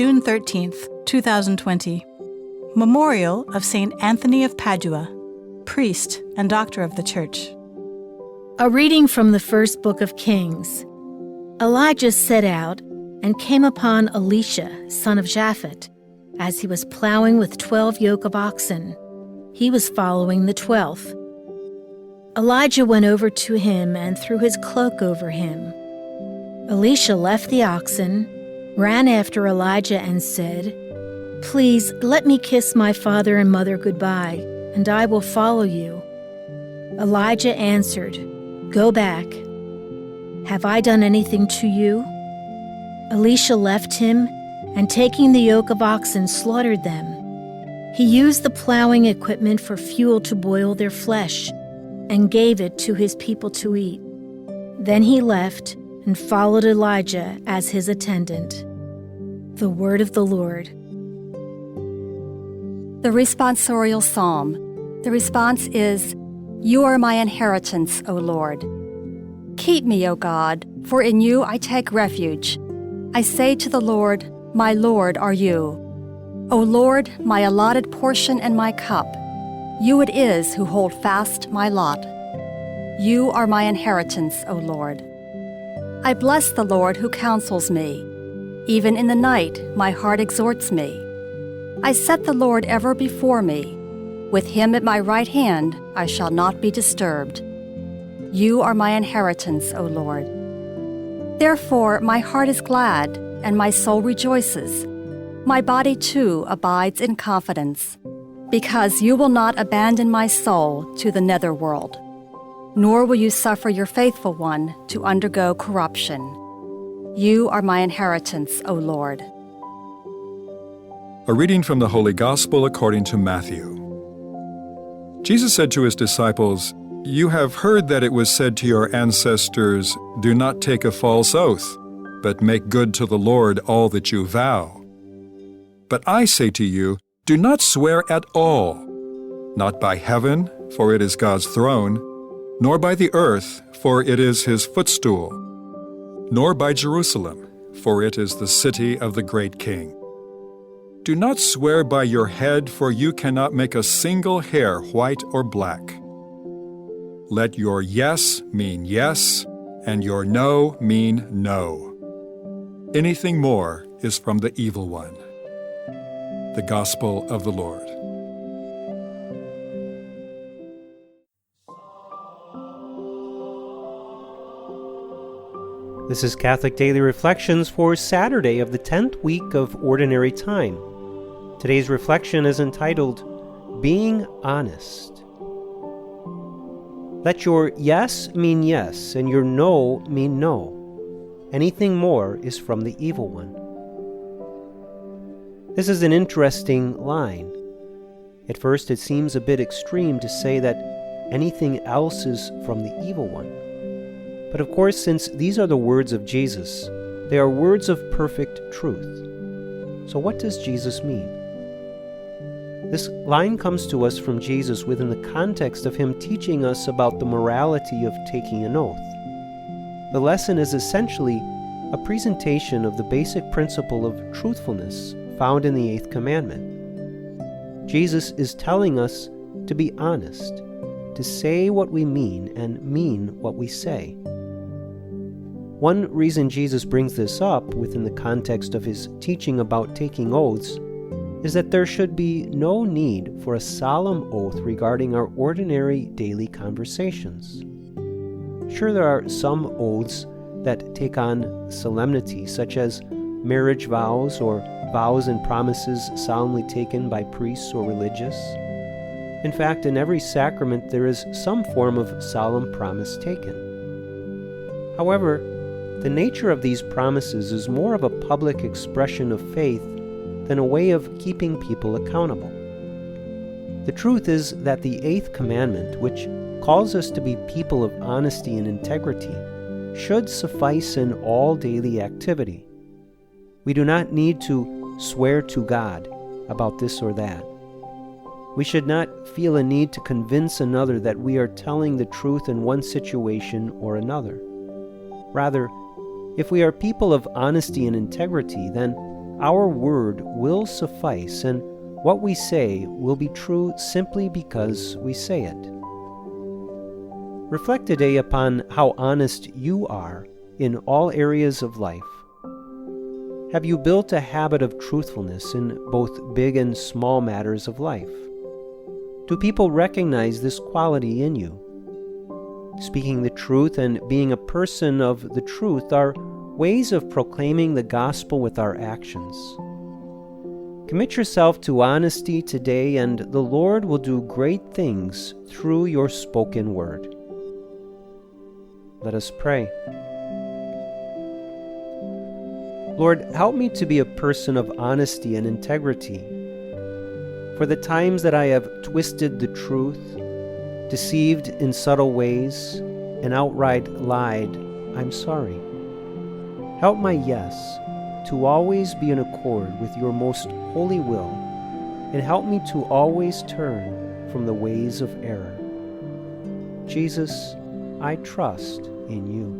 June 13th, 2020. Memorial of St. Anthony of Padua, priest and doctor of the Church. A reading from the first book of Kings. Elijah set out and came upon Elisha, son of Shaphat, as he was plowing with 12 yoke of oxen. He was following the 12th. Elijah went over to him and threw his cloak over him. Elisha left the oxen, ran after Elijah and said, "Please let me kiss my father and mother goodbye, and I will follow you." Elijah answered, "Go back. Have I done anything to you?" Elisha left him, and taking the yoke of oxen, slaughtered them. He used the plowing equipment for fuel to boil their flesh, and gave it to his people to eat. Then he left and followed Elijah as his attendant. The word of the Lord. The responsorial psalm. The response is, "You are my inheritance, O Lord. Keep me, O God, for in you I take refuge. I say to the Lord, my Lord are you. O Lord, my allotted portion and my cup. You it is who hold fast my lot. You are my inheritance, O Lord. I bless the Lord who counsels me. Even in the night my heart exhorts me. I set the Lord ever before me. With him at my right hand I shall not be disturbed. You are my inheritance, O Lord. Therefore my heart is glad, and my soul rejoices. My body too abides in confidence, because you will not abandon my soul to the netherworld, nor will you suffer your faithful one to undergo corruption. You are my inheritance, O Lord. A reading from the Holy Gospel according to Matthew. Jesus said to his disciples, "You have heard that it was said to your ancestors, 'Do not take a false oath, but make good to the Lord all that you vow.' But I say to you, do not swear at all, not by heaven, for it is God's throne, nor by the earth, for it is his footstool, nor by Jerusalem, for it is the city of the great King. Do not swear by your head, for you cannot make a single hair white or black. Let your yes mean yes, and your no mean no. Anything more is from the evil one." The Gospel of the Lord. This is Catholic Daily Reflections for Saturday of the 10th week of Ordinary Time. Today's reflection is entitled, Being Honest. Let your yes mean yes, and your no mean no. Anything more is from the evil one. This is an interesting line. At first it seems a bit extreme to say that anything else is from the evil one. But of course, since these are the words of Jesus, they are words of perfect truth. So what does Jesus mean? This line comes to us from Jesus within the context of him teaching us about the morality of taking an oath. The lesson is essentially a presentation of the basic principle of truthfulness found in the 8th commandment. Jesus is telling us to be honest, to say what we mean and mean what we say. One reason Jesus brings this up within the context of his teaching about taking oaths is that there should be no need for a solemn oath regarding our ordinary daily conversations. Sure, there are some oaths that take on solemnity, such as marriage vows or vows and promises solemnly taken by priests or religious. In fact, in every sacrament there is some form of solemn promise taken. However, the nature of these promises is more of a public expression of faith than a way of keeping people accountable. The truth is that the 8th commandment, which calls us to be people of honesty and integrity, should suffice in all daily activity. We do not need to swear to God about this or that. We should not feel a need to convince another that we are telling the truth in one situation or another. Rather, if we are people of honesty and integrity, then our word will suffice, and what we say will be true simply because we say it. Reflect today upon how honest you are in all areas of life. Have you built a habit of truthfulness in both big and small matters of life? Do people recognize this quality in you? Speaking the truth and being a person of the truth are ways of proclaiming the gospel with our actions. Commit yourself to honesty today, and the Lord will do great things through your spoken word. Let us pray. Lord, help me to be a person of honesty and integrity. For the times that I have twisted the truth, deceived in subtle ways, and outright lied, I'm sorry. Help my yes to always be in accord with your most holy will, and help me to always turn from the ways of error. Jesus, I trust in you.